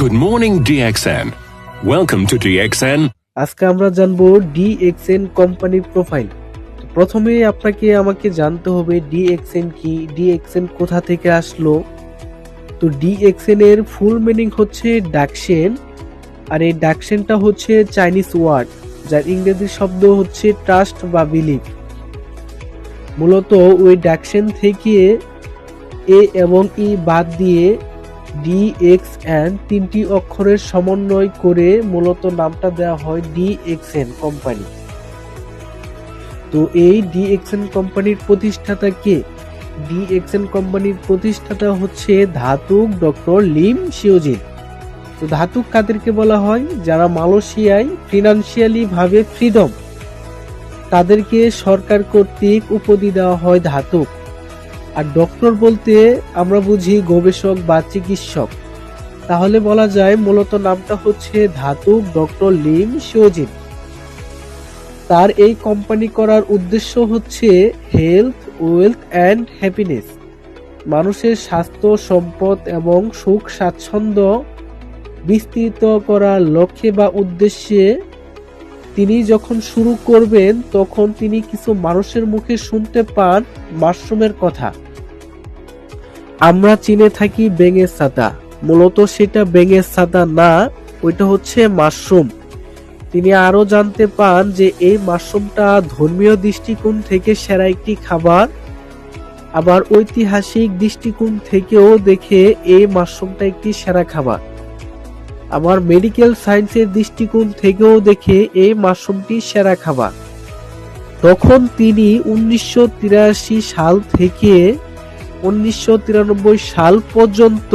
Good morning, DXN. Welcome to DXN. আজকে আমরা জানবো DXN কোম্পানির প্রোফাইল। প্রথমে আমাকে জানতে হবে DXN কি, DXN কোথা থেকে আসলো। তো DXN এর ফুল মিনিং হচ্ছে ডাকশেন, আর এই ডাকশেনটা হচ্ছে চাইনিজ ওয়ার্ড, যার ইংরেজি শব্দ হচ্ছে ট্রাস্ট বা বিলিভ। মূলত ওই ডাকশেন থেকে এ এবং ই বাদ দিয়ে DXN তিনটি অক্ষরের সমন্বয় করে মূলত নামটা দেওয়া হয় DXN কোম্পানি। তো এই DXN কোম্পানির প্রতিষ্ঠাতা কে? DXN কোম্পানির প্রতিষ্ঠাতা হচ্ছে ধাতুক ডক্টর লিম শিওজিন। তো ধাতুক কাদেরকে বলা হয়? যারা মালয়েশিয়ায় ফিনান্সিয়ালি ভাবে ফ্রিডম, তাদেরকে সরকার কর্তৃক উপাধি দেওয়া হয় ধাতুক। আর ডক্টর বলতে আমরা বুঝি গবেষক বা চিকিৎসক, তাহলে বলা যায় মূলত নামটা হচ্ছে ধাতুক ডক্টর লিম শিওজিন। তার এই কোম্পানি করার উদ্দেশ্য হচ্ছে হেলথ, ওয়েলথ অ্যান্ড হ্যাপিনেস, মানুষের স্বাস্থ্য, সম্পদ এবং সুখ স্বাচ্ছন্দ্য বিস্তৃত করার লক্ষ্যে বা উদ্দেশ্যে তিনি যখন শুরু করবেন তখন তিনি কিছু মানুষের মুখে শুনতে পান মাশরুমের কথা। আমরা চিনে থাকি ব্যাঙের ছাতা, মূলত সেটা ব্যাঙের ছাতা না, ওইটা হচ্ছে মাশরুম। তিনি আরো জানতে পান যে এই মাশরুমটা ধর্মীয় দৃষ্টিকোণ থেকে সেরা একটি খাবার, আবার ঐতিহাসিক দৃষ্টিকোণ থেকেও দেখে এই মাশরুমটা একটি সেরা খাবার, আবার মেডিকেল সায়েন্সের দৃষ্টিকোণ থেকেও দেখে এই মাশরুমটি সেরা খাবার। তখন তিনি 1983 সাল থেকে 1993 সাল পর্যন্ত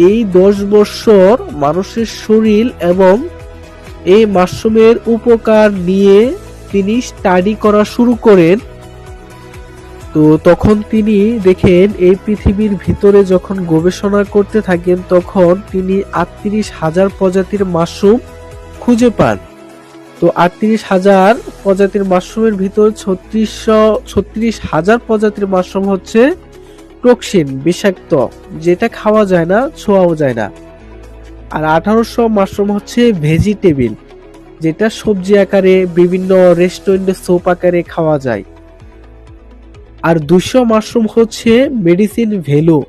এই 10 বছর মানুষের শরীর এবং এই মাশরুমের উপকার নিয়ে তিনি স্টাডি করা শুরু করেন। তো তখন তিনি দেখেন এই পৃথিবীর ভিতরে যখন গবেষণা করতে থাকেন তখন তিনি 38,000 প্রজাতির মাশরুম খুঁজে পান। তো 38,000 প্রজাতির মাশরুমের ভিতর 36,000 প্রজাতির মাশরুম হচ্ছে টক্সিন, বিষাক্ত, যেটা খাওয়া যায় না, ছোঁয়াও যায় না। আর 1800 মাশরুম হচ্ছে ভেজিটেবল, যেটা সবজি আকারে বিভিন্ন রেস্টুরেন্টে স্যুপ আকারে খাওয়া যায়। আর 200 মাশরুম হচ্ছে মেডিসিন ভ্যালু,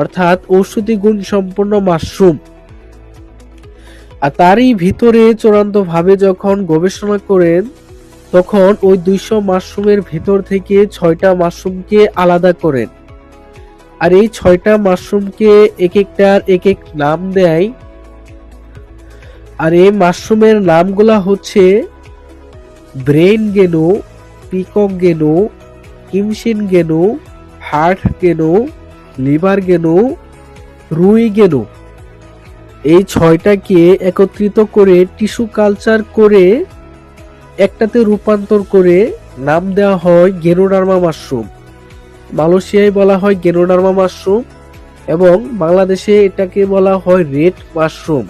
অর্থাৎ ঔষধি গুণ সম্পন্ন মাশরুম। আর তারই ভিতরে চূড়ান্তভাবে যখন গবেষণা করেন তখন ওই 200 মাশরুমের ভিতর থেকে 6টা মাশরুমকে আলাদা করেন। আর এই 6টা মাশরুমকে এক একটার এক এক নাম দেয়। আর এই মাশরুমের নামগুলা হচ্ছে ব্রেন গেনো, পিকক গেনো, কিমসিন গেনো, হার্ট গেনো, লিভার গেনো, রুই গেনো। এই 6টাকে একত্রিত করে টিস্যু কালচার করে একটাতে রূপান্তর করে নাম দেওয়া হয় গেনোডার্মা মাশরুম। মালয়েশিয়ায় বলা হয় গেনোডার্মা মাশরুম এবং বাংলাদেশে এটাকে বলা হয় রেড মাশরুম।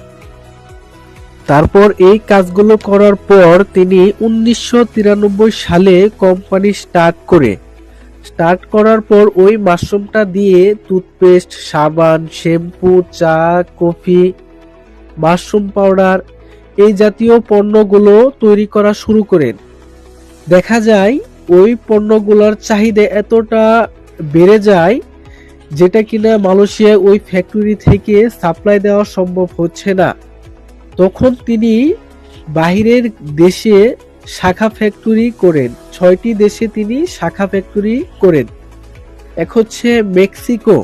তারপর এই কাজগুলো করার পর তিনি 1993 সালে কোম্পানি স্টার্ট করার পর ওই মাশরুমটা দিয়ে টুথপেস্ট, সাবান, শ্যাম্পু, চা, কফি, মাশরুম পাউডার এই জাতীয় পণ্যগুলো তৈরি করা শুরু করেন। দেখা যায় ওই পণ্যগুলোর চাহিদা এতটা বেড়ে যায় যেটা কিনা মালয়েশিয়ায় ওই ফ্যাক্টরি থেকে সাপ্লাই দেওয়া সম্ভব হচ্ছে না। তখন তিনি বাহিরের দেশে শাখা ফ্যাক্টরি করেন। 6টি দেশে তিনি শাখা ফ্যাক্টরি করেন। এক হচ্ছে মেক্সিকো,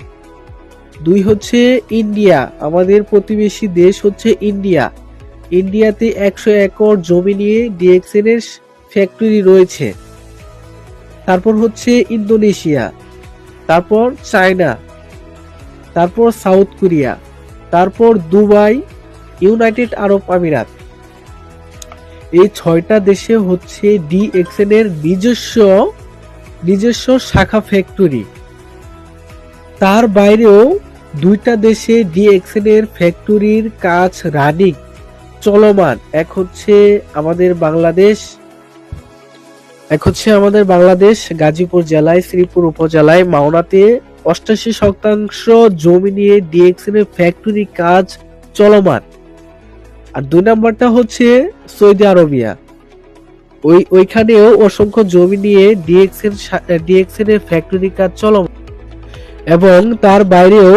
2 হচ্ছে ইন্ডিয়া, আমাদের প্রতিবেশী দেশ হচ্ছে ইন্ডিয়া। ইন্ডিয়াতে 100 একর জমি নিয়ে DXN এর ফ্যাক্টরি রয়েছে। তারপর হচ্ছে ইন্দোনেশিয়া, তারপর চায়না, তারপর সাউথ কোরিয়া, তারপর দুবাই, ইউনাইটেড আরব আমিরাত। এই 6টা দেশে হচ্ছে DXN এর নিজস্ব শাখা ফ্যাক্টরি। তার বাইরেও 2টা দেশে DXN এর ফ্যাক্টরির কাজ রানিং, চলমান। এক হচ্ছে আমাদের বাংলাদেশ গাজীপুর জেলায় শ্রীপুর উপজেলায় মাওনাতে 88% জমি নিয়ে DXN এর ফ্যাক্টরি কাজ চলমান। আর 2 নাম্বারটা হচ্ছে সৌদি আরবিয়া, ওইখানেও অসংখ্য জমি নিয়ে ডিএক্সএন এর ফ্যাক্টরি কাজ চলমান এবং তার বাইরেও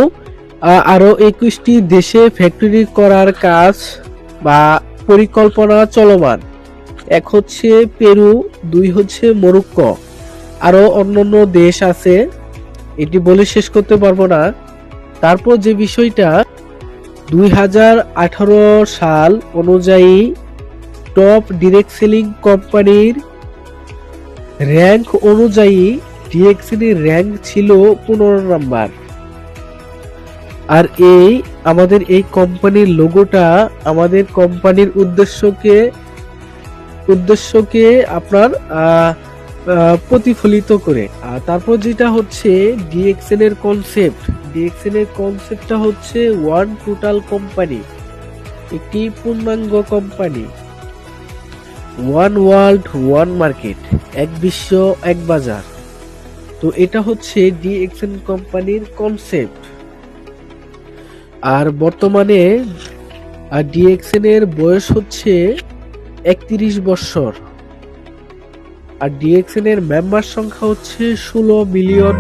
আরো 21টি দেশে ফ্যাক্টরি করার কাজ বা পরিকল্পনা চলমান। 1 হচ্ছে পেরু, 2 হচ্ছে মরক্কো, আরো অন্যান্য দেশ আছে, এটি বলে শেষ করতে পারবো না। তারপর যে বিষয়টা 2018 সাল অনুযায়ী টপ ডিরেক্ট সেলিং কোম্পানির র্যাঙ্ক অনুযায়ী ডিএক্সএন এর র্যাঙ্ক ছিল 15 নাম্বার। আর আমাদের এই কোম্পানির লোগোটা আমাদের কোম্পানির উদ্দেশ্যকে আপনার প্রতিফলিত করে। আর তারপর যেটা হচ্ছে ডিএক্সএন এর কনসেপ্টটা হচ্ছে ওয়ান টোটাল কোম্পানি, একটি পূর্ণাঙ্গ company, one world one market, এক বিশ্ব এক বাজার। তো এটা হচ্ছে ডিএক্সএন কোম্পানির কনসেপ্ট। আর বর্তমানে ডিএক্সএন এর বয়স হচ্ছে 31 বছর। আর ডিএক্সএন এর মেম্বার সংখ্যা হচ্ছে 16 মিলিয়ন।